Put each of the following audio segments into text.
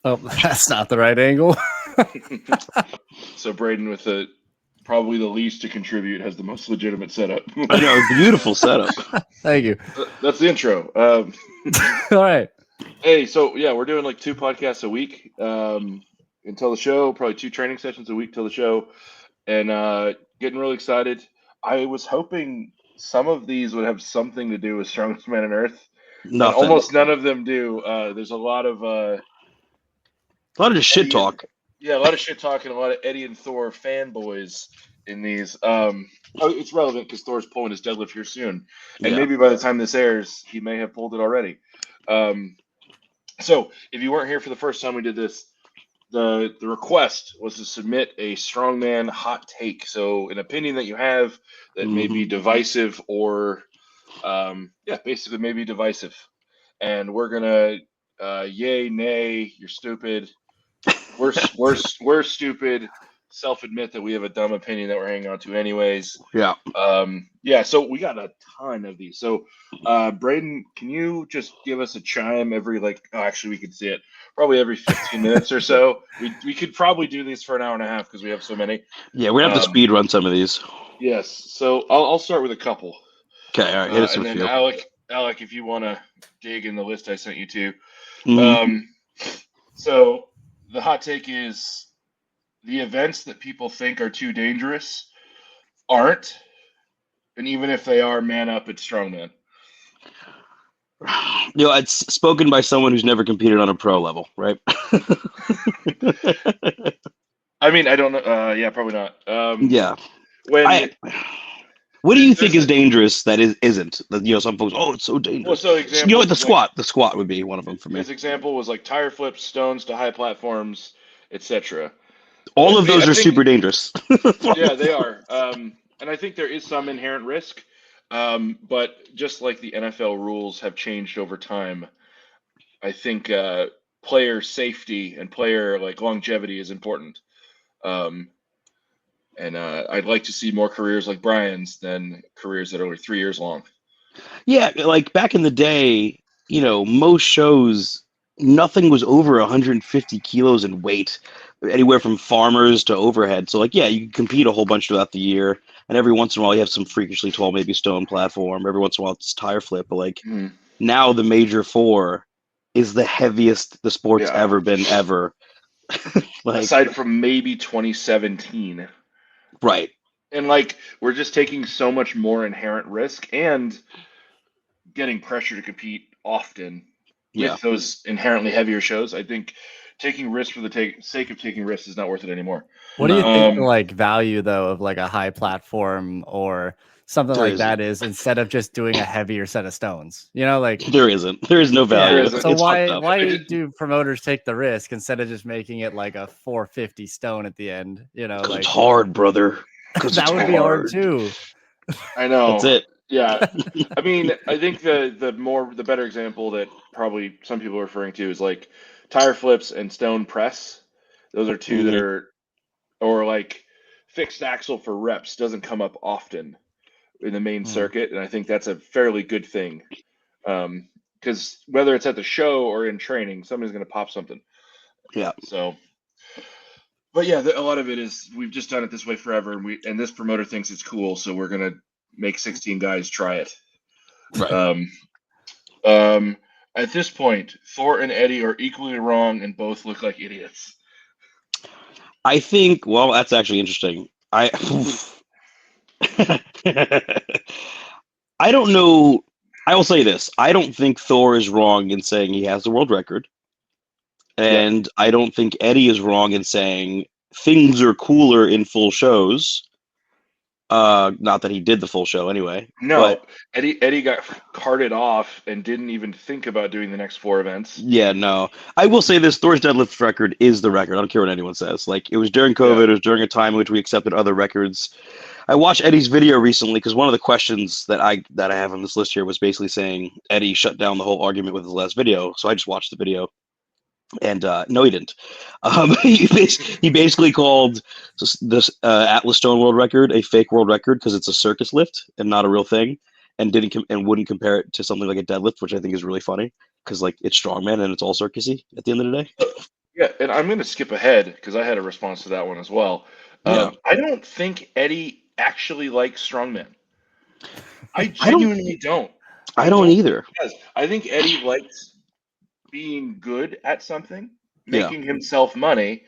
Oh, that's not the right angle. So Braden, with probably the least to contribute, has the most legitimate setup. I know, beautiful setup. Thank you. That's the intro. All right. Hey, so yeah, we're doing like 2 podcasts a week until the show, probably 2 training sessions a week till the show, and getting really excited. I was hoping some of these would have something to do with Strongest Man on Earth, and Nothing. almost none of them do. There's a lot of A lot of just shit Eddie and, talk. yeah, a lot of shit talking, a lot of Eddie and Thor fanboys in these. It's relevant because Thor's pulling his deadlift here soon, and Yeah. maybe by the time this airs, he may have pulled it already. So if you weren't here for the first time we did this, the request was to submit a strongman hot take. So an opinion that you have that may be divisive or basically maybe divisive. And we're gonna yay, nay, you're stupid. We're stupid. Self-admit that we have a dumb opinion that we're hanging on to anyways. Yeah. So we got a ton of these. So Braden, can you just give us a chime every actually we could see it probably every 15 minutes or so. We could probably do these for an hour and a half because we have so many. Yeah, we're gonna have to speed run some of these. Yes. So I'll start with a couple. Okay, all right, hit us and with then a few. Alec, if you want to dig in the list I sent you to. Mhm. So the hot take is the events that people think are too dangerous aren't, and even if they are, man up, it's strongman. You know, it's spoken by someone who's never competed on a pro level, right? I mean, I don't know. Yeah, probably not. Yeah. When What do you think is dangerous that isn't? That, you know, some folks, oh, it's so dangerous. Well, so You know what? The squat would be one of them for me. His example was like tire flips, stones to high platforms, etc. All of those are super dangerous. Yeah, they are. And I think there is some inherent risk. But just like the NFL rules have changed over time, I think player safety and player longevity is important. And I'd like to see more careers like Brian's than careers that are only 3 years long. Yeah, like back in the day, you know, most shows, nothing was over 150 kilos in weight, anywhere from farmers to overhead. So, like, yeah, you can compete a whole bunch throughout the year, and every once in a while you have some freakishly tall, maybe stone platform. Every once in a while it's tire flip. But like now, the major four is the heaviest the sport's ever been ever. Aside from maybe 2017. Right. And we're just taking so much more inherent risk and getting pressure to compete often with those inherently heavier shows. I think taking risks for the sake of taking risks is not worth it anymore. What do you think the value though of like a high platform or something like that is, instead of just doing a heavier set of stones? You know, like there is no value. Yeah, so why do promoters take the risk instead of just making it like a 450 stone at the end? You know, like it's hard, brother. That would be hard too. I know. That's it. Yeah. I mean, I think the better example that probably some people are referring to is like tire flips and stone press. Those are two that are, or like fixed axle for reps doesn't come up often in the main circuit, and I think that's a fairly good thing. Because whether it's at the show or in training, somebody's going to pop something. Yeah. So, but yeah, a lot of it is we've just done it this way forever, and this promoter thinks it's cool, so we're going to make 16 guys try it. Right. At this point, Thor and Eddie are equally wrong, and both look like idiots. I think. Well, that's actually interesting. I don't know. I will say this. I don't think Thor is wrong in saying he has the world record. And I don't think Eddie is wrong in saying things are cooler in full shows. Not that he did the full show anyway. No, but Eddie got carted off and didn't even think about doing the next 4 events. Yeah, no. I will say this: Thor's deadlift record is the record. I don't care what anyone says. Like, it was during COVID. It was during a time in which we accepted other records. I watched Eddie's video recently because one of the questions that I have on this list here was basically saying Eddie shut down the whole argument with his last video. So I just watched the video. And no, he didn't. He basically called this Atlas Stone world record a fake world record because it's a circus lift and not a real thing, and wouldn't compare it to something like a deadlift, which I think is really funny because like it's strongman and it's all circusy at the end of the day. Yeah, and I'm going to skip ahead because I had a response to that one as well. Yeah. I don't think Eddie actually likes strongman. I I don't. genuinely don't. I don't don't either. think he does. I think Eddie likes being good at something, Yeah. making himself money,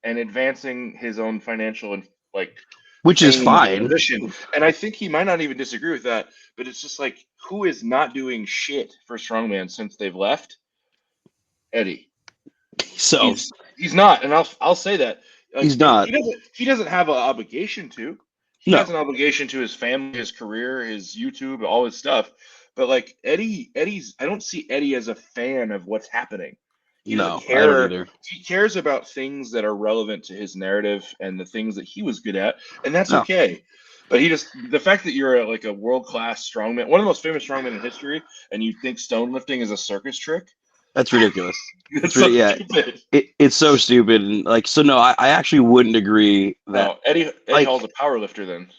and advancing his own financial and like Which is fame and fine. position. And I think he might not even disagree with that, but it's just like, who is not doing shit for strongman since they've left? Eddie. So He's not, and I'll say that. Like, he's not. He doesn't have an obligation to. He No. has an obligation to his family, his career, his YouTube, all his stuff. But like Eddie's I don't see Eddie as a fan of what's happening. He doesn't No, I don't care. either. He cares about things that are relevant to his narrative and the things that he was good at, and that's No. okay. But the fact that you're like a world-class strongman, one of the most famous strongmen in history, and you think stone lifting is a circus trick, That's ridiculous. it's so Yeah, stupid. it's so stupid. And like, so no, I actually wouldn't agree that. No, Eddie like, Hall's a power lifter then.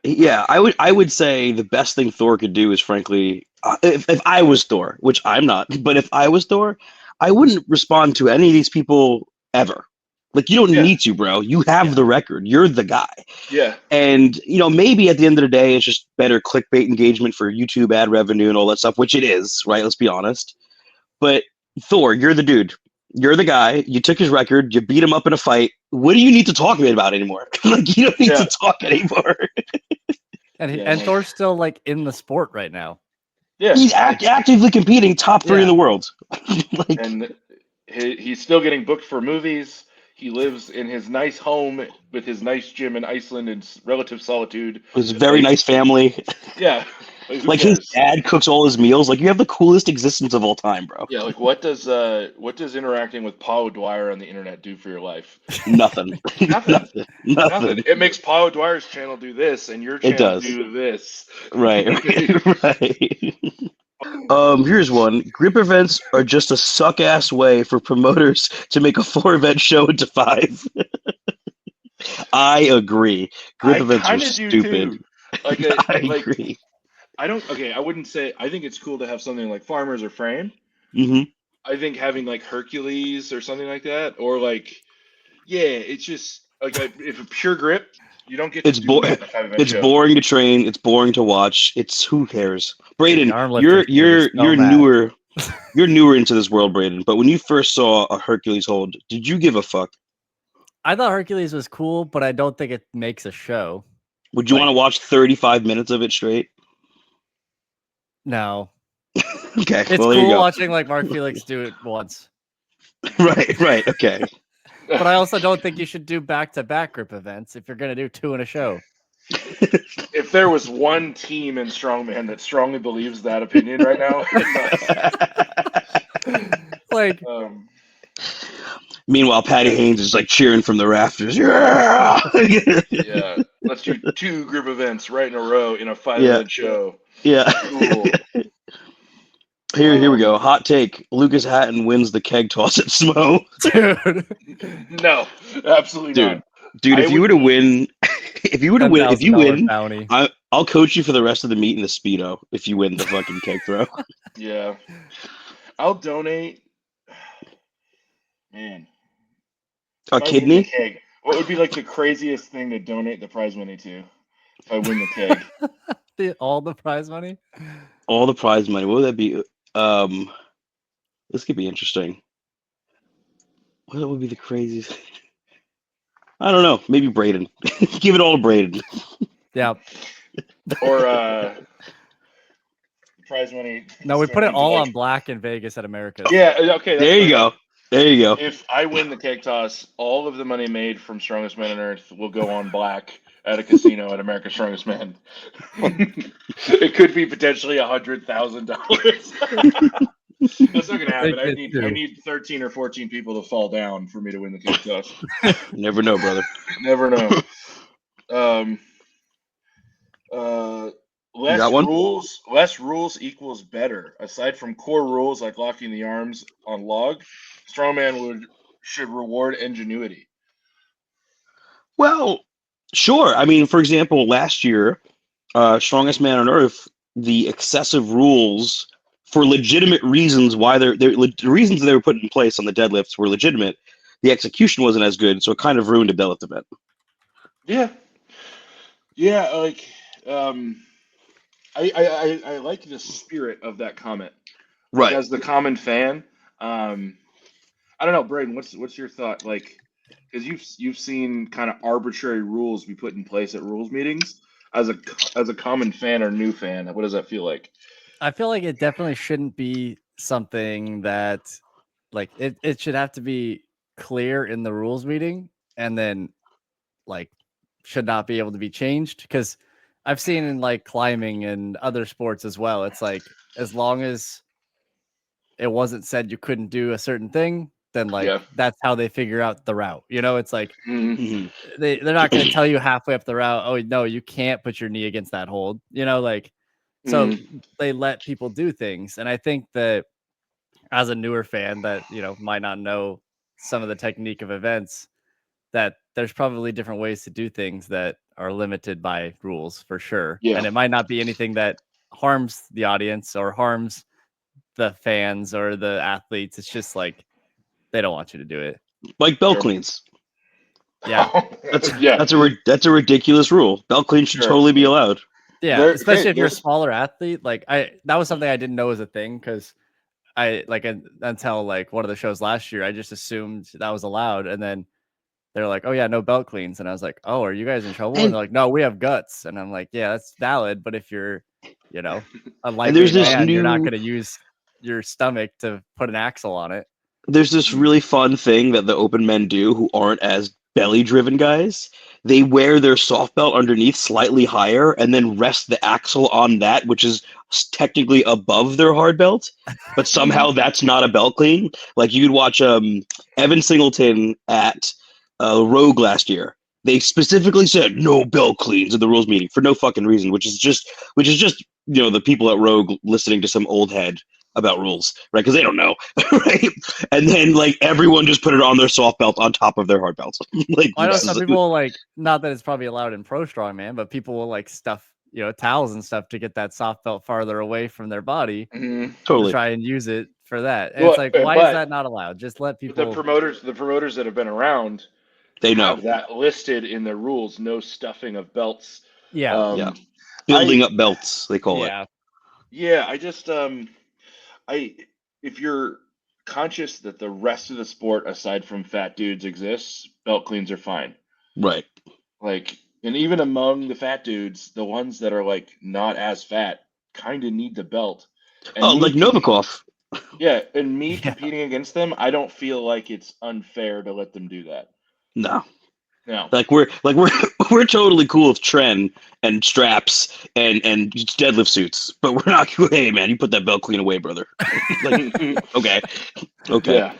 Yeah, I would say the best thing Thor could do is, frankly, if I was Thor, which I'm not, but if I was Thor, I wouldn't respond to any of these people ever. Like, you don't Yeah. need to, bro. You have the record. You're the guy. Yeah. And, maybe at the end of the day, it's just better clickbait engagement for YouTube ad revenue and all that stuff, which it is, right? Let's be honest. But Thor, you're the dude. You're the guy. You took his record. You beat him up in a fight. What do you need to talk about anymore? Like, you don't need to talk anymore. And Thor's still like in the sport right now. Yeah, he's actively competing, top 3 in the world. Like, and he's still getting booked for movies. He lives in his nice home with his nice gym in Iceland in relative solitude. His very nice family. Yeah. Like his dad cooks all his meals. Like, you have the coolest existence of all time, bro. Yeah, like what does interacting with Paul O'Dwyer on the internet do for your life? Nothing. Nothing. Nothing. It makes Paul O'Dwyer's channel do this and your channel do this. Right. Here's one. Grip events are just a suck-ass way for promoters to make a 4-event show into 5. I agree. Grip events are stupid. Like I agree. I wouldn't say, I think it's cool to have something like Farmers or Frame. Mm-hmm. I think having like Hercules or something like that, or like, it's just like if a pure grip, you don't get to do that in a 5-event show. Boring to train. It's boring to watch. It's who cares? Braden, you're mad. newer. You're newer into this world, Braden. But when you first saw a Hercules hold, did you give a fuck? I thought Hercules was cool, but I don't think it makes a show. Would you want to watch 35 minutes of it straight? No. Okay. It's well, there you cool go. watching like Mark Felix do it once. Right. Okay. But I also don't think you should do back-to-back grip events if you're going to do 2 in a show. If there was one team in Strongman that strongly believes that opinion right now, like. Meanwhile, Patty Haynes is like cheering from the rafters. Yeah. Yeah. Let's do 2 group events right in a row in a 5-event show. Yeah. Cool. Here we go. Hot take: Lucas Hatton wins the keg toss at Smo. Dude. No, absolutely not. Dude, if you win, bounty. I'll coach you for the rest of the meet in the Speedo if you win the fucking keg throw. Yeah. I'll donate. Man. A kidney? Keg, what would be like the craziest thing to donate the prize money to if I win the keg? All the prize money? All the prize money. What would that be? This could be interesting. What would be the craziest? I don't know. Maybe Braden. Give it all to Braden. Yeah. Or prize money. No, we put it all on black in Vegas at America's. Yeah. Okay. There you go. If I win the keg toss, all of the money made from Strongest Man on Earth will go on black at a casino at America's Strongest Man. It could be potentially $100,000. That's not gonna happen. I need 13 or 14 people to fall down for me to win the keg toss. Never know, brother. Never know. Less rules equals better. Aside from core rules like locking the arms on log, Strongman should reward ingenuity. Well, sure. I mean, for example, last year, Strongest Man on Earth, the excessive rules for legitimate reasons why the reasons they were put in place on the deadlifts were legitimate. the execution wasn't as good, so it kind of ruined a deadlift event. Yeah, like I like the spirit of that comment. Like, Right. as the common fan, I don't know, Braden, what's your thought? Like, because you've seen kind of arbitrary rules be put in place at rules meetings. As a common fan or new fan, what does that feel like? I feel like it definitely shouldn't be something that, like, it should have to be clear in the rules meeting, and then like should not be able to be changed. Because I've seen in like climbing and other sports as well, it's like as long as it wasn't said you couldn't do a certain thing, then like Yeah. that's how they figure out the route. You know, it's like Mhm. they're not going to tell you halfway up the route, oh no, you can't put your knee against that hold. You know, like so they let people do things. And I think that as a newer fan that, you know, might not know some of the technique of events, that there's probably different ways to do things that are limited by rules for sure. Yeah. And it might not be anything that harms the audience or harms the fans or the athletes. It's just like they don't want you to do it. Like belt Sure. cleans. Yeah. That's a ridiculous rule. Belt cleans should totally be allowed. Yeah, especially if you're a smaller athlete. Like that was something I didn't know was a thing, because I like until like one of the shows last year, I just assumed that was allowed, and then they're like, "Oh yeah, no belt cleans," and I was like, "Oh, are you guys in trouble?" And they're like, "No, we have guts," and I'm like, "Yeah, that's valid, but if you're, you know, a lightweight man, you're not going to use your stomach to put an axle on it." There's this really fun thing that the open men do who aren't as belly driven guys. They wear their soft belt underneath slightly higher and then rest the axle on that, which is technically above their hard belt, but somehow that's not a belt clean. Like you could watch Evan Singleton at Rogue last year. They specifically said no belt cleans at the rules meeting for no fucking reason, which is just you know, the people at Rogue listening to some old head about rules, right? Because they don't know, right? And then like everyone just put it on their soft belt on top of their hard belts. Like I know some people like, not that it's probably allowed in pro strongman, but people will like stuff, you know, towels and stuff to get that soft belt farther away from their body to try and use it for that. And it's like, why is that not allowed? Just let people. The promoters that have been around, they know that listed in their rules. No stuffing of belts. Yeah. Building up belts, they call it. Yeah, I just if you're conscious that the rest of the sport aside from fat dudes exists, belt cleans are fine. Right. Like, and even among the fat dudes, the ones that are like not as fat kind of need the belt. And like Novikov. Yeah, and me competing against them, I don't feel like it's unfair to let them do that. No. No. Like we're we're totally cool with Tren and straps and deadlift suits, but we're not. Hey man, you put that belt clean away, brother. Like, okay. Yeah.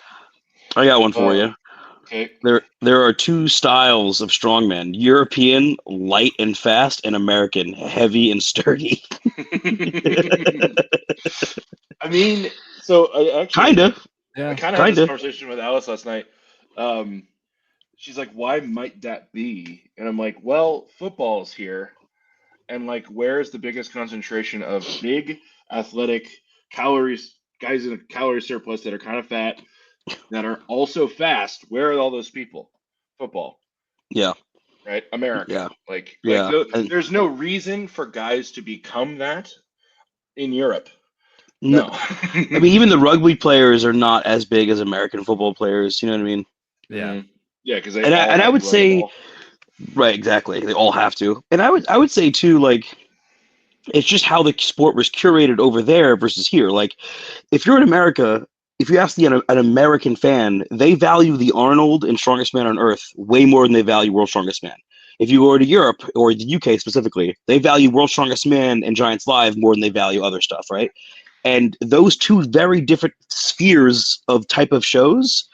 I got one for you. Okay. There are two styles of strongmen: European, light and fast, and American, heavy and sturdy. I mean, so I kind of had this conversation with Alice last night. She's like, why might that be? And I'm like, well, football's here. And like, where's the biggest concentration of big, athletic, guys in a calorie surplus that are kind of fat, that are also fast? Where are all those people? Football. Yeah. Right? America. Yeah. Like yeah. There's no reason for guys to become that in Europe. No. I mean, even the rugby players are not as big as American football players. You know what I mean? Yeah. Yeah, because I would say, right, exactly. They all have to. And I would say too, like, it's just how the sport was curated over there versus here. Like, if you're in America, if you ask an American fan, they value the Arnold and Strongest Man on Earth way more than they value World's Strongest Man. If you go to Europe or the UK specifically, they value World's Strongest Man and Giants Live more than they value other stuff, right? And those two very different spheres of type of shows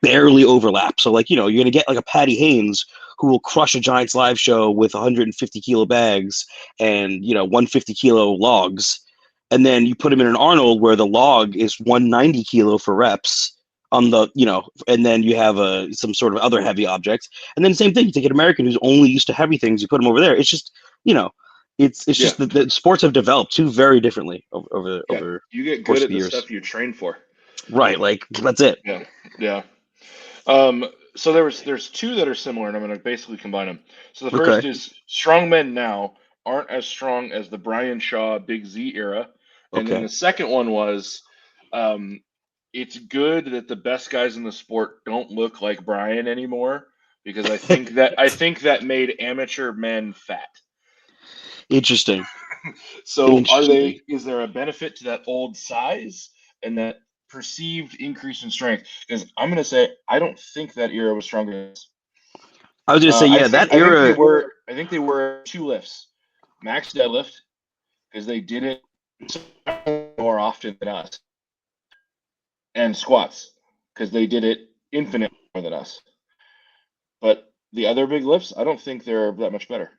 barely overlap. So, like, you know, you're going to get like a Patty Haynes who will crush a Giants Live show with 150 kilo bags and, you know, 150 kilo logs. And then you put him in an Arnold where the log is 190 kilo for reps on the, you know, and then you have some sort of other heavy object. And then same thing, you take an American who's only used to heavy things, you put him over there. It's just, you know, it's just that the sports have developed too very differently over you get good at the stuff you train for. Right, like that's it. Yeah. So there's two that are similar, and I'm going to basically combine them. So the first Okay. is strongmen now aren't as strong as the Brian Shaw Big Z era, and then Okay. the second one was, it's good that the best guys in the sport don't look like Brian anymore because I think that made amateur men fat. Interesting. So Interesting. is there a benefit to that old size and that perceived increase in strength? Because I'm going to say I don't think that era was stronger than this. I was gonna say, yeah, that era. I think they were two lifts, max deadlift, because they did it more often than us, and squats, because they did it infinite more than us. But the other big lifts, I don't think they're that much better.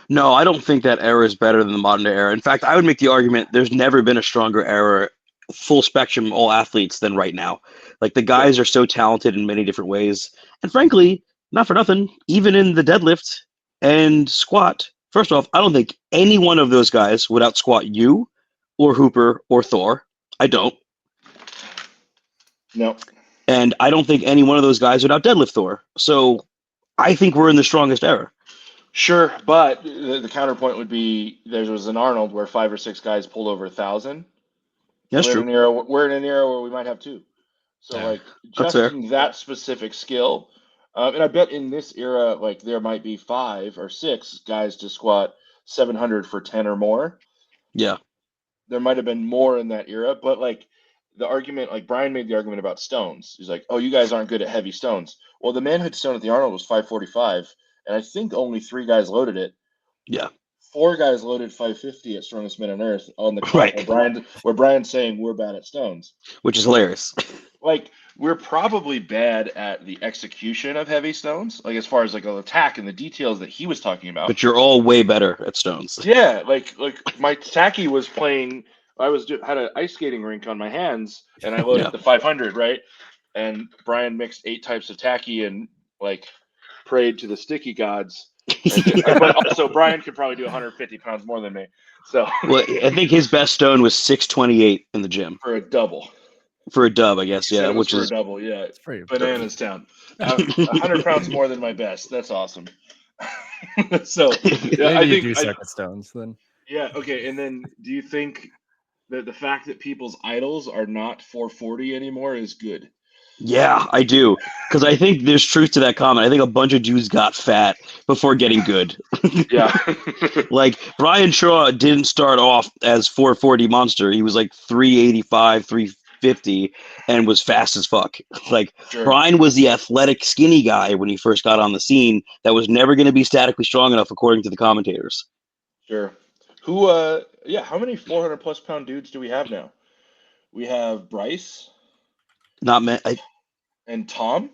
No, I don't think that era is better than the modern day era. In fact, I would make the argument there's never been a stronger era, full spectrum, all athletes than right now. Like the guys are so talented in many different ways. And frankly, not for nothing, even in the deadlift and squat, first off, I don't think any one of those guys would out squat you or Hooper or Thor. I don't. No. And I don't think any one of those guys would out deadlift Thor. So I think we're in the strongest era. Sure, but the counterpoint would be there was an Arnold where 5 or 6 guys pulled over 1,000. That's We're true. in an era. We're in an era where we might have 2. So Yeah. like That's just fair. in that specific skill, and I bet in this era, like there might be 5 or 6 guys to squat 700 for 10 or more. Yeah. There might have been more in that era, but like the argument, like Brian made the argument about stones. He's like, "Oh, you guys aren't good at heavy stones." Well, the manhood stone at the Arnold was 545, and I think only 3 guys loaded it. Yeah. 4 guys loaded 550 at Strongest Men on Earth on the comp Right. where Brian's saying we're bad at stones. Which is hilarious. Like we're probably bad at the execution of heavy stones, like as far as like the attack and the details that he was talking about. But you're all way better at stones. Yeah, like my tacky was playing. Had an ice skating rink on my hands, and I loaded the 500, right? And Brian mixed 8 types of tacky and like prayed to the sticky gods. But also Brian could probably do 150 pounds more than me. So well, I think his best stone was 628 in the gym for a double. For a dub, I guess, yeah. Which for is a double, yeah. It's pretty Bananas town. 100 pounds more than my best. That's awesome. So yeah, maybe I you think do suck at stones then. Yeah, okay. And then do you think that the fact that people's idols are not 440 anymore is good? Yeah, I do. Because I think there's truth to that comment. I think a bunch of dudes got fat before getting good. Yeah. Like Brian Shaw didn't start off as 440 monster. He was like 385, 350 and was fast as fuck. Like Sure. Brian was the athletic skinny guy when he first got on the scene that was never going to be statically strong enough according to the commentators. Sure. Who how many 400 plus pound dudes do we have now? We have Bryce. Not and Tom?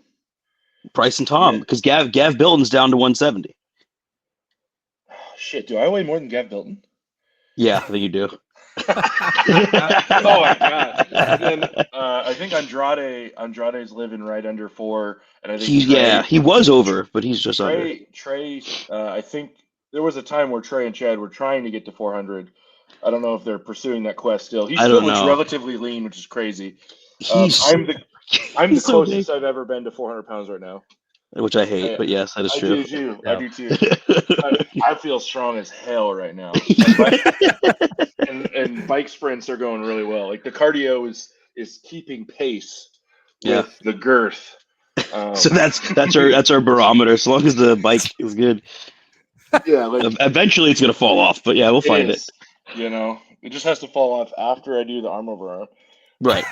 Bryce and Tom, because Gav Bilton's down to 170. Oh, shit, do I weigh more than Gav Bilton? Yeah, I think you do. Oh my god! And then I think Andrade's living right under 4, and I think he was over, but he's just under. Trey, I think there was a time where Trey and Chad were trying to get to 400. I don't know if they're pursuing that quest still. He still looks relatively lean, which is crazy. I'm the closest I've ever been to 400 pounds right now. Which I hate, but yes, that is true. I do too. I feel strong as hell right now. And bike sprints are going really well. Like the cardio is keeping pace with the girth. So that's our barometer. As long as the bike is good. Yeah, like eventually it's gonna fall off, but yeah, we'll find it. You know, it just has to fall off after I do the arm over arm. Right.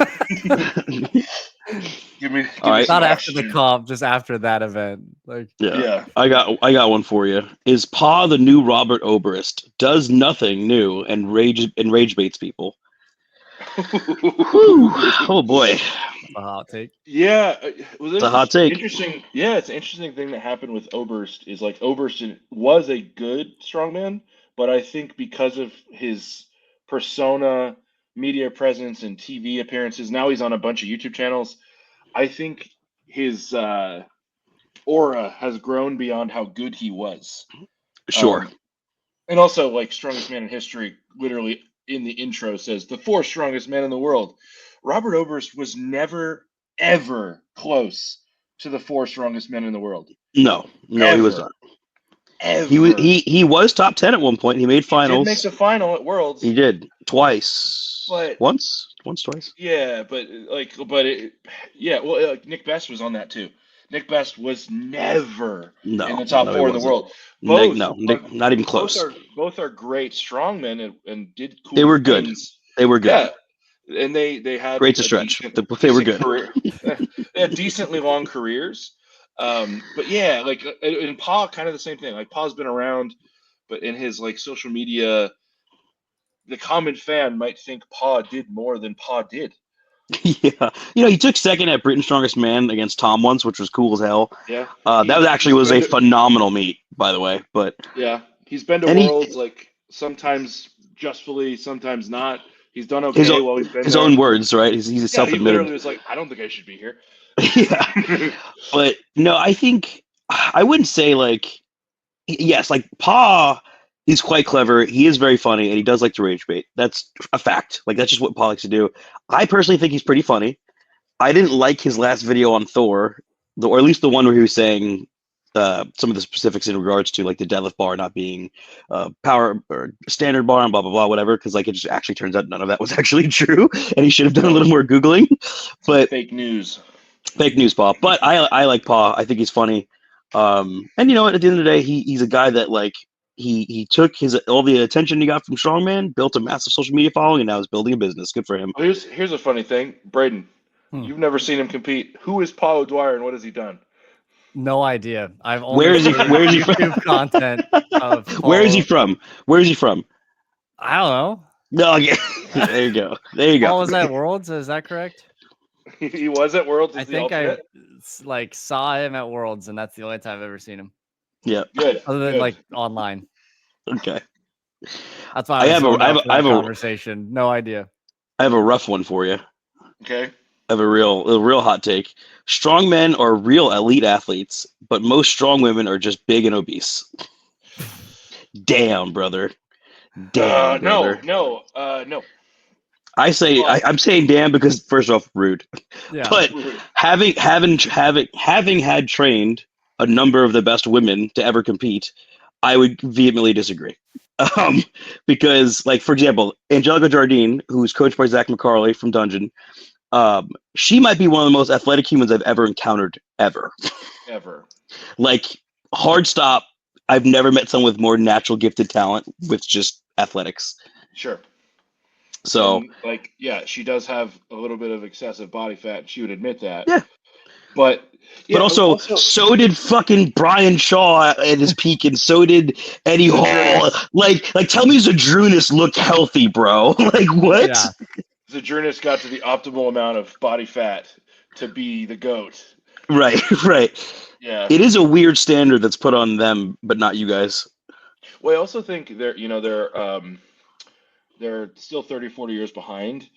give me not after the comp, just after that event. Like I got one for you. Is Pa the new Robert Oberst? Does nothing new and rage baits people. Oh boy. A hot take. Yeah, well, it's a hot take. Interesting. Yeah, it's an interesting thing that happened with Oberst. Is like Oberst was a good strongman, but I think because of his persona, media presence, and TV appearances, now he's on a bunch of YouTube channels. I think his aura has grown beyond how good he was. Sure. And also, like Strongest Man in History, literally in the intro says the 4 strongest men in the world. Robert Oberst was never, ever close to the 4 strongest men in the world. No, he was not. Ever. He was top 10 at one point. He made finals. He did make the final at Worlds. He did twice. But once, twice. Yeah, but Nick Best was on that too. Nick Best was never in the top 4 in the world. Not even close. Both are great strongmen and did cool. They were good. Things. They were good. Yeah, and they had great to stretch. They were good. They had decently long careers. But yeah, like in Pa, kind of the same thing. Like Pa's been around, but in his like social media, the common fan might think Pa did more than Pa did. Yeah, he took second at Britain's Strongest Man against Tom once, which was cool as hell. Yeah, that was a phenomenal meet, by the way. But yeah, he's been to Worlds like sometimes justfully, sometimes not. He's done okay while he's been his there. Own words, right? He's self-admitted. He literally was like, I don't think I should be here. Yeah, but no, I think I wouldn't say like yes, like Pa is quite clever. He is very funny, and he does like to rage bait. That's a fact. Like that's just what Pa likes to do. I personally think he's pretty funny. I didn't like his last video on Thor, or at least the one where he was saying some of the specifics in regards to like the deadlift bar not being power or standard bar and blah blah blah whatever. Because like it just actually turns out none of that was actually true, and he should have done a little more googling. But fake news, Pa. But I like Pa. I think he's funny. And you know what? At the end of the day, he's a guy that like. He took all the attention he got from Strongman, built a massive social media following, and now is building a business. Good for him. Well, here's a funny thing, Braden. You've never seen him compete. Who is Paul O'Dwyer, and what has he done? No idea. I've only Where is he YouTube from? Content of Where is he from? Where is he from? I don't know. No, yeah. There you go. There you go. Paul was at Worlds. Is that correct? He was at Worlds. I think I like saw him at Worlds, and that's the only time I've ever seen him. Yeah. Good. Other than like online. Okay. That's why I have a conversation. No idea. I have a rough one for you. Okay. I have a real hot take. Strong men are real elite athletes, but most strong women are just big and obese. Damn, brother. Damn, brother. No. I say I'm saying damn because first off, rude. Yeah. But having had trained a number of the best women to ever compete, I would vehemently disagree. Because, like, for example, Angelica Jardine, who's coached by Zach McCarley from Dungeon, she might be one of the most athletic humans I've ever encountered, ever. Like, hard stop, I've never met someone with more natural gifted talent with just athletics. Sure. So, and, like, yeah, she does have a little bit of excessive body fat. She would admit that. Yeah. But also, so did fucking Brian Shaw at his peak, and so did Eddie Hall. Like, tell me Zadrunas looked healthy, bro. Like, what? Yeah. Zadrunas got to the optimal amount of body fat to be the GOAT. Right. Yeah. It is a weird standard that's put on them, but not you guys. Well, I also think they're still 30, 40 years behind.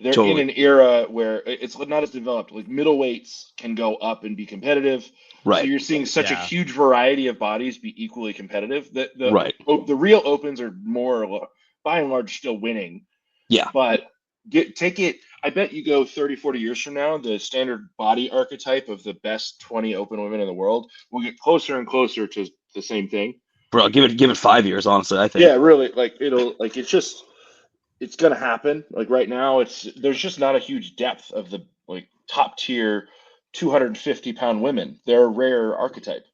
They're totally in an era where it's not as developed. Like middleweights can go up and be competitive. Right. So you're seeing such a huge variety of bodies be equally competitive. The real opens are more, by and large, still winning. Yeah. But take it. I bet you go 30, 40 years from now, the standard body archetype of the best 20 open women in the world will get closer and closer to the same thing. Bro, give it 5 years, honestly, I think. Yeah, really. It's going to happen. Like right now, there's just not a huge depth of the like top tier 250-pound women. They're a rare archetype.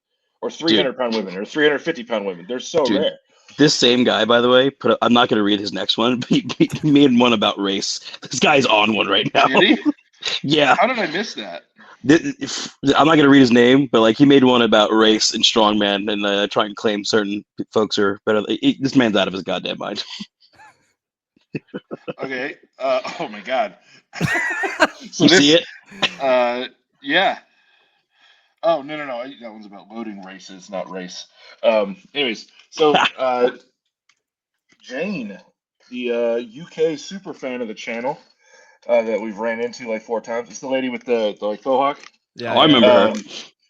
Or 300-pound women or 350-pound women. They're so rare. This same guy, by the way, I'm not going to read his next one, but he made one about race. This guy's on one right now. Did he? Yeah. How did I miss that? I'm not going to read his name, but like he made one about race and strongman and try and claim certain folks are better. This man's out of his goddamn mind. Okay. Oh my God. So see it? Yeah. Oh no. That one's about loading races, not race. Anyways, so Jane, the UK super fan of the channel that we've ran into like 4 times. It's the lady with the like faux hawk. Yeah, I remember her.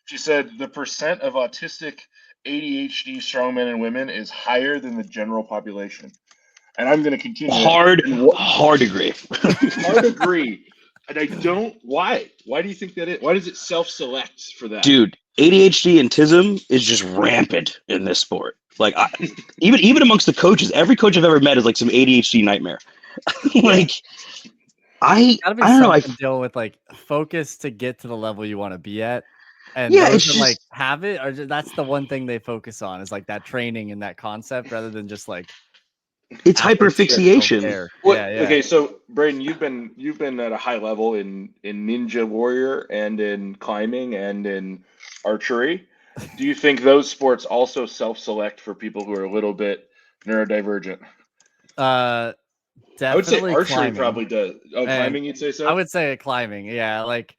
She said the percent of autistic ADHD strongmen and women is higher than the general population. And I'm going to continue. Hard agree. Hard agree. And I don't. Why? Why do you think that? Why does it self-select for that? Dude, ADHD and TISM is just rampant in this sport. Like, even amongst the coaches, every coach I've ever met is like some ADHD nightmare. Like, Gotta be I don't know. something dealing with like focus to get to the level you want to be at. And Yeah, those it's that just like have it, or that's the one thing they focus on is like that training and that concept rather than just like it's athletes that don't hyperfixation. care. What? Yeah. Okay, so Braden, you've been at a high level in Ninja Warrior and in climbing and in archery. Do you think those sports also self-select for people who are a little bit neurodivergent? I would say Definitely archery climbing. probably does. Oh, And climbing, you'd say so? I would say climbing. Yeah, like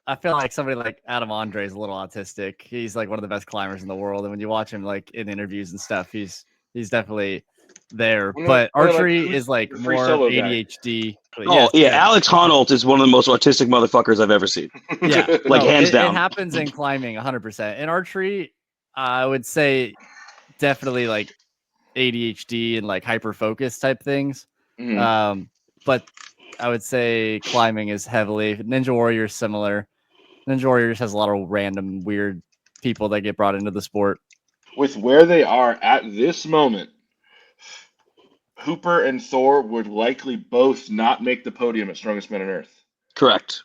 I feel like somebody like Adam Andre is a little autistic. He's like one of the best climbers in the world, and when you watch him like in interviews and stuff, he's definitely there. But archery who's is like your free more solo guy? ADHD. But Oh, yeah, yeah. Alex Honnold is one of the most autistic motherfuckers I've ever seen. Yeah, Like, no, hands it down. happens in climbing 100%. In archery, I would say definitely like ADHD and like hyper focus type things. Mhm. But I would say climbing is heavily Ninja Warrior is similar. Ninja Warriors has a lot of random weird people that get brought into the sport. With where they are at this moment, Hooper and Thor would likely both not make the podium at Strongest Man on Earth. Correct.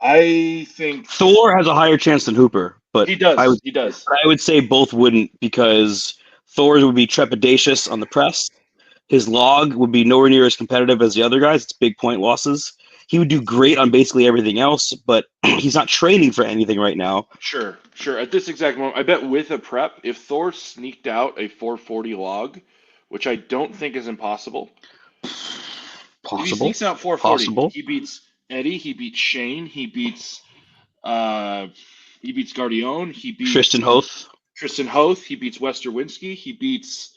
I think Thor has a higher chance than Hooper, but he does. He does. I would say both wouldn't because Thor's would be trepidatious on the press. His log would be nowhere near as competitive as the other guys. It's big point losses. He would do great on basically everything else, but he's not training for anything right now. Sure. At this exact moment, I bet with a prep, if Thor sneaked out a 440 log, which I don't think is impossible, if he Possible. sneaks out 440, he beats Eddie, he beats Shane, he beats Guardione, he beats Tristan Hoth. He beats Westerwinski, he beats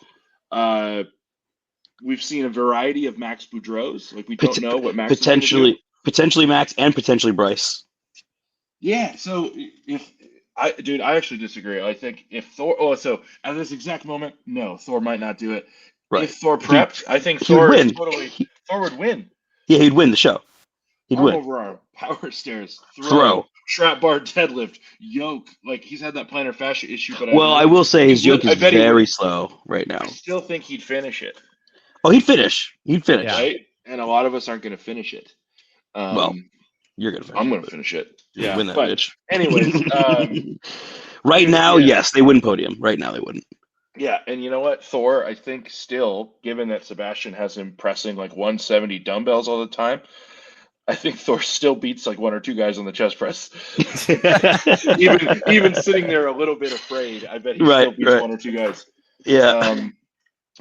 we've seen a variety of Max Boudreaux's. Like we don't know what Max is going to do. Potentially Max and potentially Bryce. Yeah, so I actually disagree. I think if Thor, so at this exact moment, no, Thor might not do it. Right. If Thor prepped, I think Thor would win. Yeah, he'd win the show. He'd Arm win. over arm, power stairs, throw, strap bar, deadlift, yoke. Like he's had that plantar fascia issue, but I will say his yoke is very slow right now. I still think he'd finish it. Oh, he'd finish. Yeah. Right? And a lot of us aren't going to finish it. Well, you're going to finish I'm going to finish it. Yeah. Win that but bitch. Anyways. Right now, yes, they wouldn't podium. Right now, they wouldn't. Yeah, and you know what? Thor, I think still, given that Sebastian has him pressing like 170 dumbbells all the time, I think Thor still beats like one or two guys on the chest press. even sitting there a little bit afraid, I bet he still beats one or two guys. Yeah.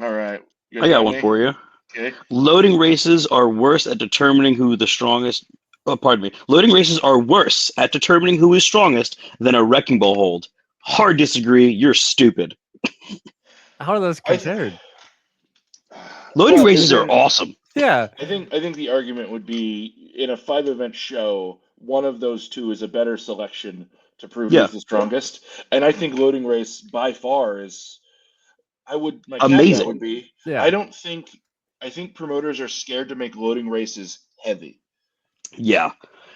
All right. I got one for you. Okay. Loading races are worse at determining who the strongest. Oh, pardon me. Loading races are worse at determining who is strongest than a wrecking ball hold. Hard disagree. You're stupid. How are those compared? Loading races are awesome. Yeah. I think the argument would be in a 5-event show, one of those two is a better selection to prove who's the strongest. And I think loading race by far is my caveat would be I think promoters are scared to make loading races heavy. Yeah.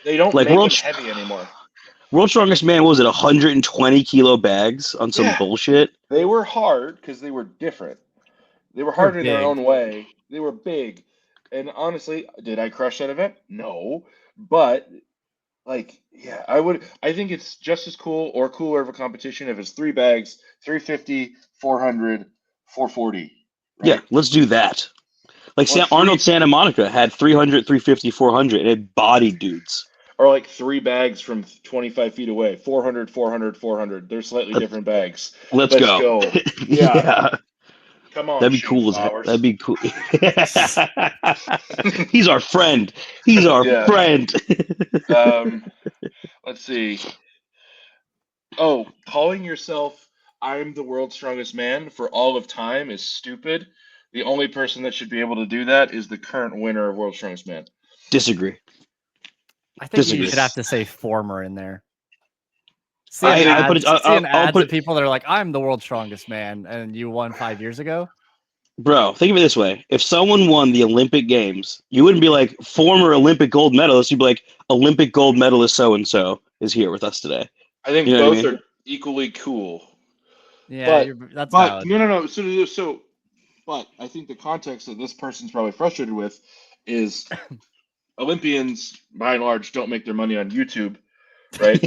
They don't make them heavy anymore. World Strongest Man, what was it, 120 kilo bags on some bullshit? They were hard because they were different. They were hard in their own way. They were big. And honestly, did I crush that event? No. But I think it's just as cool or cooler of a competition if it's 3 bags, 350, 400, 440. Right? Yeah, let's do that. Like Arnold Santa Monica had 300, 350, 400, and it bodied dudes. Or like 3 bags from 25 feet away, 400, 400, 400. They're slightly different bags. Let's go. Yeah. Come on, that'd be cool. That'd be cool. He's our friend. He's our friend. Let's see. Oh, calling yourself "I'm the world's strongest man" for all of time is stupid. The only person that should be able to do that is the current winner of World's Strongest Man. Disagree. I think you should have to say former in there. I'll Seeing ads of people that are like, "I'm the world's strongest man," and you won 5 years ago. Bro, think of it this way. If someone won the Olympic Games, you wouldn't be like former Olympic gold medalist. You'd be like Olympic gold medalist so-and-so is here with us today. I think You know what I both mean? are equally cool. Yeah, that's valid. No. But I think the context that this person's probably frustrated with is Olympians, by and large, don't make their money on YouTube, right?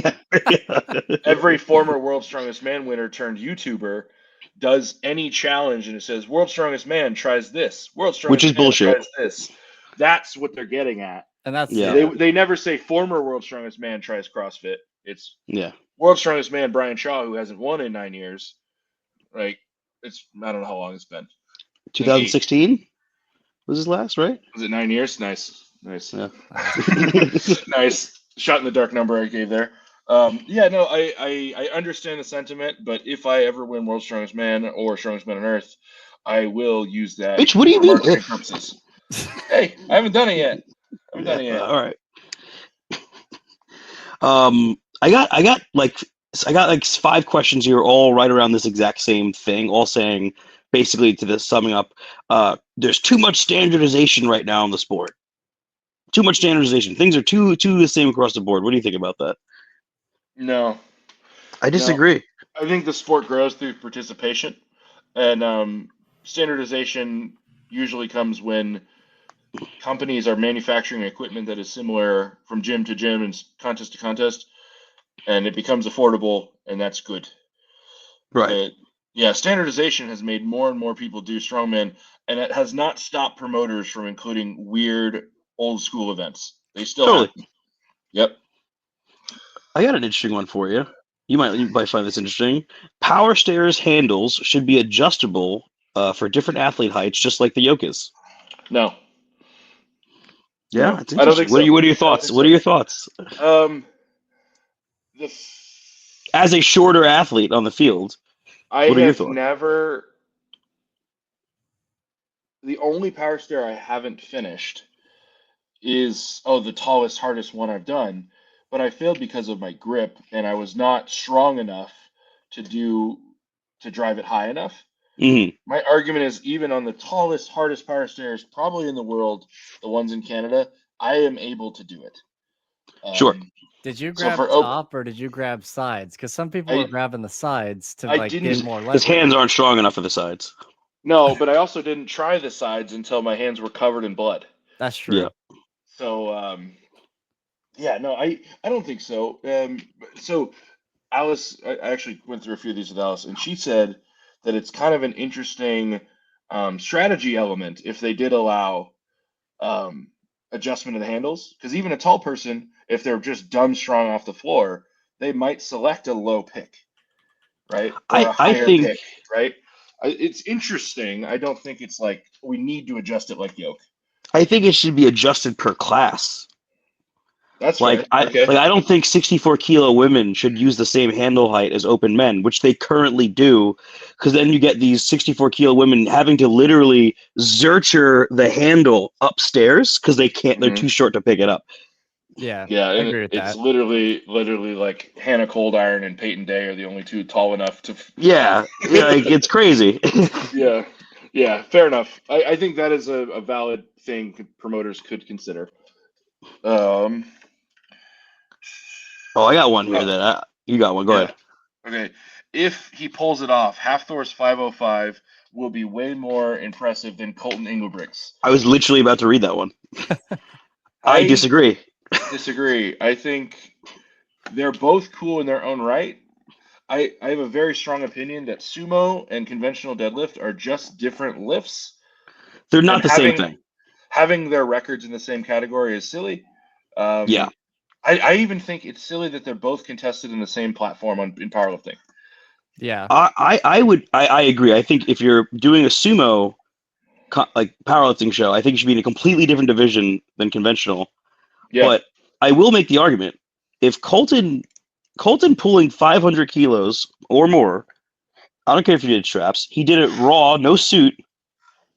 Every former World's Strongest Man winner turned YouTuber does any challenge, and it says World's Strongest Man tries this, World's Strongest Which is Man bullshit. tries this. That's what they're getting at. And that's They never say former World's Strongest Man tries CrossFit. It's World's Strongest Man Brian Shaw, who hasn't won in 9 years. Right? I don't know how long it's been. 2016 was his last, right? Was it 9 years? Nice. Yeah. Nice shot in the dark number I gave there. I understand the sentiment, but if I ever win World's Strongest Man or Strongest Man on Earth, I will use that. Bitch, what do you mean? Purposes. Hey, I haven't done it yet. All right. I got like 5 questions here, all right around this exact same thing, all saying basically to this, summing up, there's too much standardization right now in the sport. Too much standardization. Things are too the same across the board. What do you think about that? No. I disagree. No. I think the sport grows through participation, and standardization usually comes when companies are manufacturing equipment that is similar from gym to gym and contest to contest, and it becomes affordable, and that's good. Right. Standardization has made more and more people do strongman, and it has not stopped promoters from including weird old school events. They still have them. Yep. I got an interesting one for you. You might find this interesting. Power stairs handles should be adjustable for different athlete heights, just like the yoke is. No. Yeah, no, it's interesting. I don't think so. What are your thoughts? What are your thoughts? As a shorter athlete on the field, what are your thoughts? The only power stair I haven't finished is the tallest, hardest one I've done, but I failed because of my grip, and I was not strong enough to drive it high enough. Mm-hmm. My argument is, even on the tallest, hardest power stairs, probably in the world, the ones in Canada, I am able to do it. Sure. Did you grab top or did you grab sides? Because some people were grabbing the sides to get more leverage. His hands aren't strong enough for the sides. No, but I also didn't try the sides until my hands were covered in blood. That's true. Yeah. So, I don't think so. So Alice, I actually went through a few of these with Alice, and she said that it's kind of an interesting strategy element if they did allow adjustment of the handles, because even a tall person, if they're just dumb strong off the floor, they might select a low pick, right? Or a higher pick, right? It's interesting. I don't think it's like we need to adjust it like yoke. I think it should be adjusted per class. That's like fair. I don't think 64 kilo women should use the same handle height as open men, which they currently do, because then you get these 64 kilo women having to literally zercher the handle upstairs because they can't. They're too short to pick it up. Yeah, I agree with it's that. literally like Hannah Cold Iron and Peyton Day are the only two tall enough to. It's crazy. Yeah, fair enough. I think that is a valid thing promoters could consider. I got one here you got one. Go ahead. Okay. If he pulls it off, Half Thor's 505 will be way more impressive than Colton Engelbricht's. I was literally about to read that one. I disagree. I think they're both cool in their own right. I have a very strong opinion that sumo and conventional deadlift are just different lifts. They're not the same thing. Having their records in the same category is silly. I even think it's silly that they're both contested in the same platform in powerlifting. Yeah. I agree. I think if you're doing a sumo like powerlifting show, I think you should be in a completely different division than conventional. Yeah. But I will make the argument, if Colton pulling 500 kilos or more, I don't care if he did straps, he did it raw, no suit,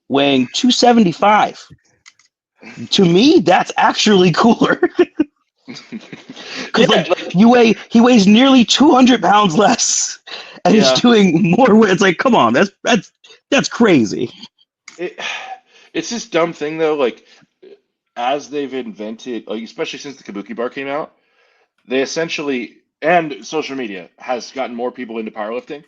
weighing 275. To me, that's actually cooler. Because he weighs nearly 200 pounds less, and he's doing more weight. It's like, come on, that's crazy. it's this dumb thing though. Like as they've invented, like especially since the Kabuki bar came out, they essentially and social media has gotten more people into powerlifting.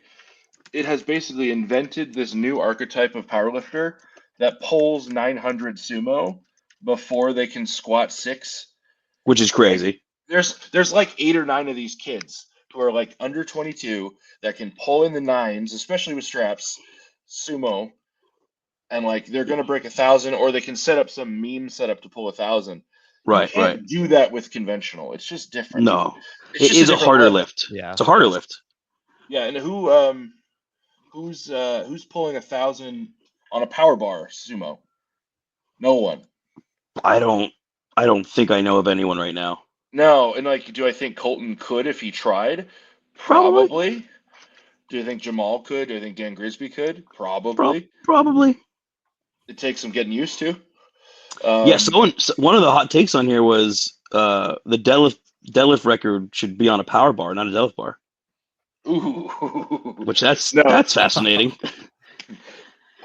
It has basically invented this new archetype of powerlifter that pulls 900 sumo before they can squat 6. Which is Like, crazy. there's like 8 or 9 of these kids who are like under 22 that can pull in the 9s, especially with straps, sumo, and like they're gonna break 1,000, or they can set up some meme setup to pull 1,000. You Right. can't do that with conventional. It's just different. No, It's it just is a different harder level. lift. Yeah. It's a harder lift. Yeah, and who's pulling 1,000 on a power bar sumo? No one. I don't think I know of anyone right now. No, and like, do I think Colton could if he tried? Probably. Probably. Do you think Jamal could? Do you think Dan Grisby could? Probably. Probably. It takes some getting used to. Yeah. One of the hot takes on here was the deadlift record should be on a power bar, not a deadlift bar. Ooh. Which that's I fascinating.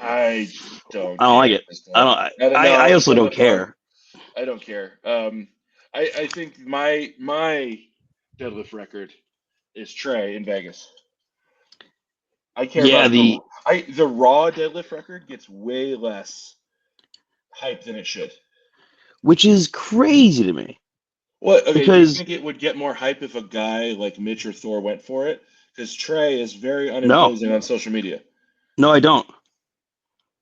don't. I don't like it. I also don't care. I don't care. I think my deadlift record is Trey in Vegas. I care about the raw deadlift record gets way less hype than it should. Which is crazy to me. What? Okay, Because you think it would get more hype if a guy like Mitch or Thor went for it? Because Trey is very unimposing on social media. No, I don't.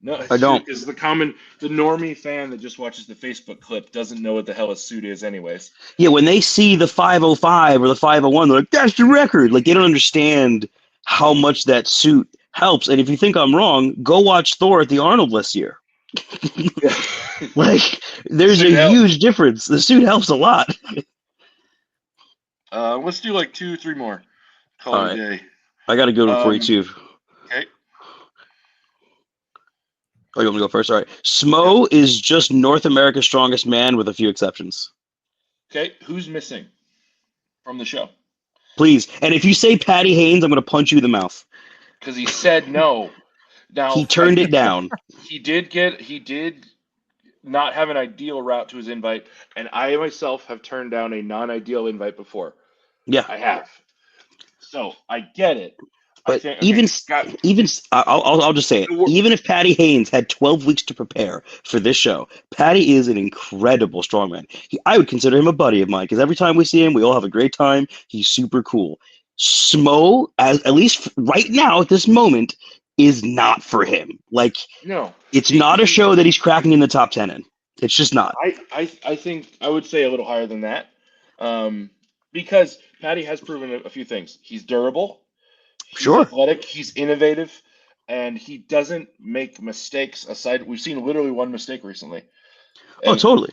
No, I don't. Because the normie fan that just watches the Facebook clip doesn't know what the hell a suit is, anyways. Yeah, when they see the 505 or the 501, they're like, "That's the record." Like they don't understand how much that suit helps. And if you think I'm wrong, go watch Thor at the Arnold this year. Like, there's a huge difference. The suit helps a lot. Let's do like 2-3 more. Call it a day. I got a good one for you too. Okay. Oh, you want me to go first? All right. Smo is just North America's strongest man with a few exceptions. Okay. Who's missing from the show? Please. And if you say Patty Haynes, I'm going to punch you in the mouth. Because he said no. Now he turned it down. He did not have an ideal route to his invite, and I myself have turned down a non-ideal invite before. Yeah, I have. So I get it. But I'll just say it. Even if Patty Haynes had 12 weeks to prepare for this show, Patty is an incredible strongman. I would consider him a buddy of mine because every time we see him, we all have a great time. He's super cool. Smo, at least right now at this moment, is not for him. Like, no, it's not a show that he's cracking in the top 10 in. It's just not. I think I would say a little higher than that, because Patty has proven a few things. He's durable. He's athletic. He's innovative, and he doesn't make mistakes. We've seen literally one mistake recently. And totally.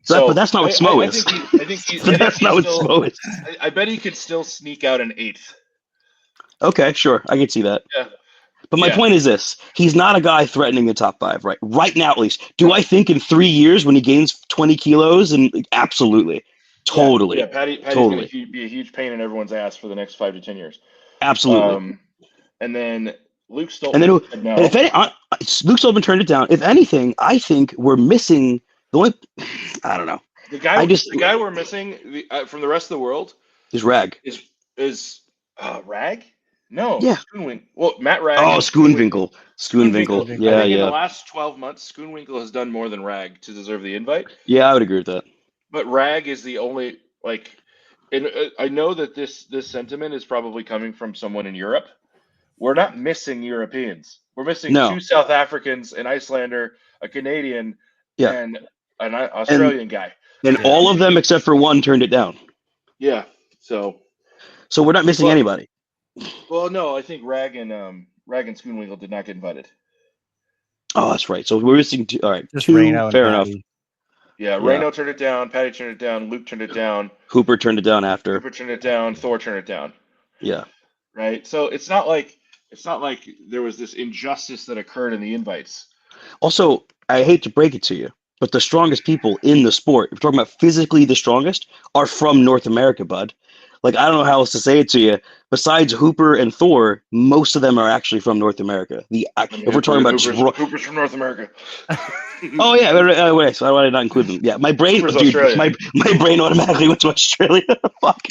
But that's not what Smo is. That's not what Smo is. I bet he could still sneak out an 8th. Okay, sure. I can see that. Yeah. But my point is this. He's not a guy threatening the top 5, right? Right now, at least. Do I think in 3 years when he gains 20 kilos? And absolutely. Totally. Yeah, Patty's going to be a huge pain in everyone's ass for the next 5 to 10 years. Absolutely. And then Luke Stoltman said no. Luke Stoltman turned it down. If anything, I think we're missing I don't know. The guy we're missing from the rest of the world is Rag. Is Rag? No. Yeah. Schoonwinkle. Well, Matt Rag. Oh, Schoonwinkle. Schoonwinkle. Yeah, I think in the last 12 months, Schoonwinkle has done more than Rag to deserve the invite. Yeah, I would agree with that. But Rag is the only and I know that this sentiment is probably coming from someone in Europe. We're not missing Europeans. We're missing 2 South Africans, an Icelander, a Canadian, and an Australian guy. And all of them except for one turned it down. Yeah. So we're not missing anybody. Well, no, I think Rag and Schoonwinkle did not get invited. Oh, that's right. So we're missing 2. All right. Just 2, Reno fair enough. Yeah, Reno turned it down, Patty turned it down, Luke turned it down. Hooper turned it down after. Hooper turned it down, Thor turned it down. Yeah. Right? So it's not like there was this injustice that occurred in the invites. Also, I hate to break it to you, but the strongest people in the sport, if we're talking about physically the strongest, are from North America, bud. Like, I don't know how else to say it to you. Besides Hooper and Thor, most of them are actually from North America. If we're talking about just Hooper's from North America. Oh yeah, wait, so why did I not include them? Yeah, my brain, Hooper's dude, Australia. my brain automatically went to Australia. Fuck.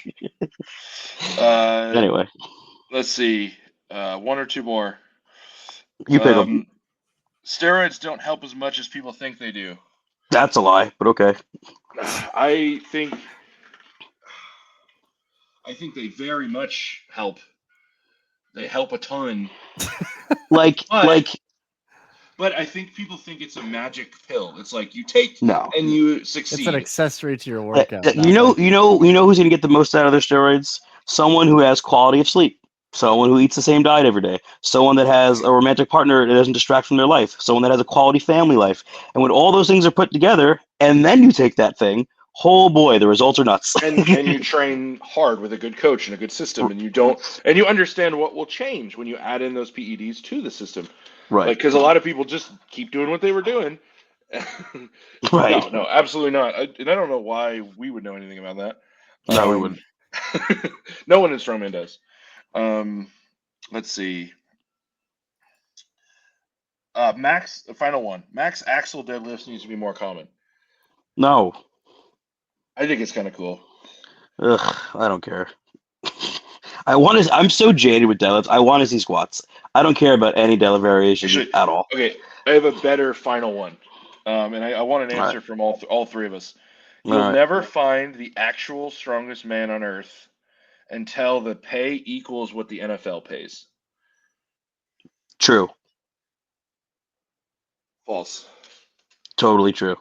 Anyway, let's see, one or two more. You pick them. Steroids don't help as much as people think they do. That's a lie, but okay. I think they very much help. They help a ton. But I think people think it's a magic pill. It's like you take no, and you succeed. It's an accessory to your workout. You know who's gonna get the most out of their steroids? Someone who has quality of sleep. Someone who eats the same diet every day. Someone that has a romantic partner that doesn't distract from their life. Someone that has a quality family life. And when all those things are put together, and then you take that thing, oh boy, the results are nuts. and you train hard with a good coach and a good system, and you understand what will change when you add in those PEDs to the system. Right. Because a lot of people just keep doing what they were doing. Right. No, absolutely not. And I don't know why we would know anything about that. No, we wouldn't. No one in Strongman does. Let's see. Max, the final one. Max axle deadlifts needs to be more common. No. I think it's kind of cool. Ugh, I don't care. I'm so jaded with deadlifts. I want to see squats. I don't care about any deadlift variation at all. Okay, I have a better final one. And I want an answer from all three of us. You'll never find the actual strongest man on earth until the pay equals what the NFL pays. True. False. Totally true.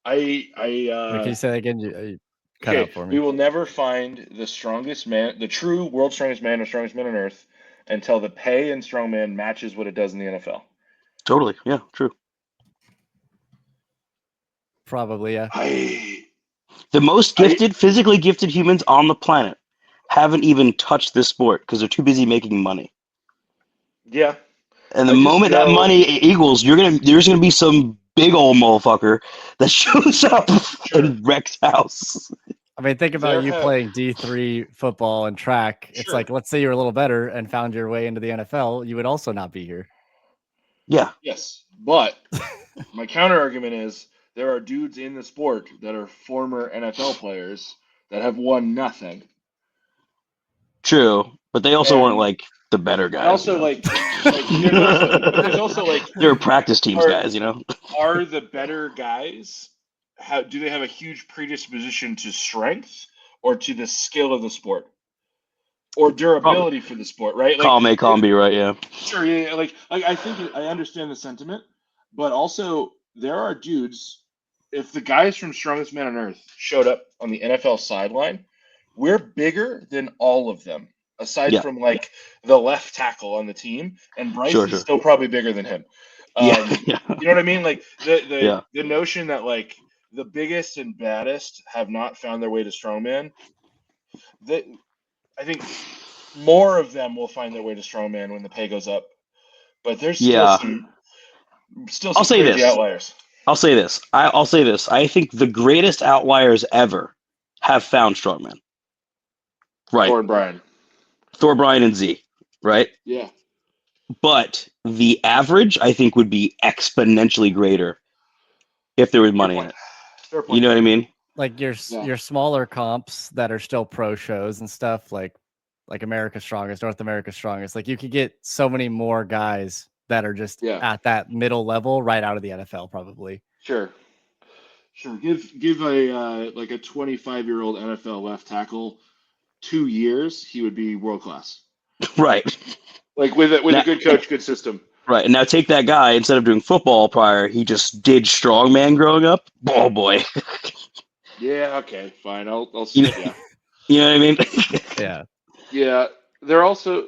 Can you say that again? You cut out for me. We will never find the strongest man, the true world's strongest man or strongest man on earth, until the pay in strongman matches what it does in the NFL. Totally. Yeah, true. Probably, yeah. The most gifted, physically gifted humans on the planet haven't even touched this sport because they're too busy making money. Yeah. And the moment that money equals, there's gonna be some big old motherfucker that shows up and wrecks house. I mean, think about you playing D3 football and track. It's like, let's say you're a little better and found your way into the NFL, you would also not be here. Yeah. Yes, but my counter argument is there are dudes in the sport that are former NFL players that have won nothing. True, but they also weren't like the better guys. Also, there's also like they're practice teams guys. Are the better guys? Do they have a huge predisposition to strength or to the skill of the sport? Or durability for the sport, right? Column A, column B, right? Yeah. Sure, yeah. Like I think I understand the sentiment, but also there are dudes. If the guys from Strongest Man on Earth showed up on the NFL sideline, we're bigger than all of them, aside from like the left tackle on the team, and Bryce is still probably bigger than him. You know what I mean? Like the notion that like the biggest and baddest have not found their way to Strongman. I think more of them will find their way to Strongman when the pay goes up, but there's still some crazy outliers. I'll say this. I think the greatest outliers ever have found Strongman. Right. Thor, Brian, and Z. Right. Yeah. But the average, I think, would be exponentially greater if there was money in it. You know what I mean? Like your smaller comps that are still pro shows and stuff, like America's Strongest, North America's Strongest. Like you could get so many more guys that are just at that middle level right out of the NFL, probably. Sure. Give a like a 25-year-old NFL left tackle 2 years, he would be world class. Right. Like with a good coach, good system. Right. And now take that guy, instead of doing football prior, he just did strongman growing up. Oh boy. Yeah, okay, fine. I'll you know what I mean? Yeah. Yeah. They're also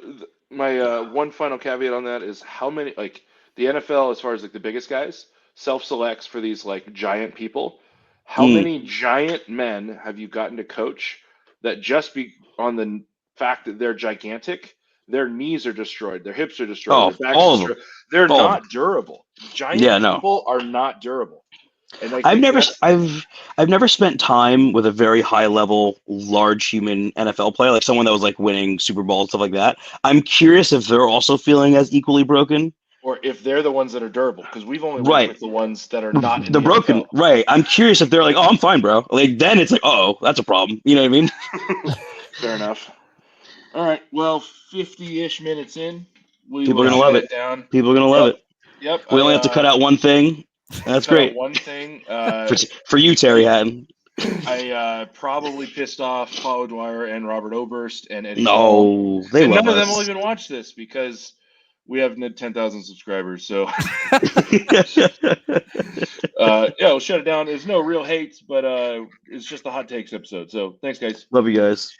my one final caveat on that is how many, like the NFL, as far as like the biggest guys, self-selects for these like giant people. How many giant men have you gotten to coach that just be on the fact that they're gigantic, their knees are destroyed, their hips are destroyed, their backs are destroyed. They're not durable. Giant people are not durable. And I I've think never that's I've never spent time with a very high level, large human NFL player, like someone that was like winning Super Bowl and stuff like that. I'm curious if they're also feeling as equally broken. or if they're the ones that are durable, because we've only worked Right. with the ones that are not in They're the broken. NFL. Right. I'm curious if they're like, oh, I'm fine, bro. Like then it's like, oh, that's a problem. You know what I mean? Fair enough. All right. Well, 50-ish minutes in, we People will are gonna love shut it. it down. People are gonna love Yep. it. Yep. We only have to cut out one thing. That's cut out great one thing. for you, Terry Hatton. I probably pissed off Paul O'Dwyer and Robert Oberst and Eddie Hall, No, they and love none of them will us. even watch this because we have 10,000 subscribers. So yeah, we'll shut it down. There's no real hate, but it's just the hot takes episode. So thanks, guys. Love you guys.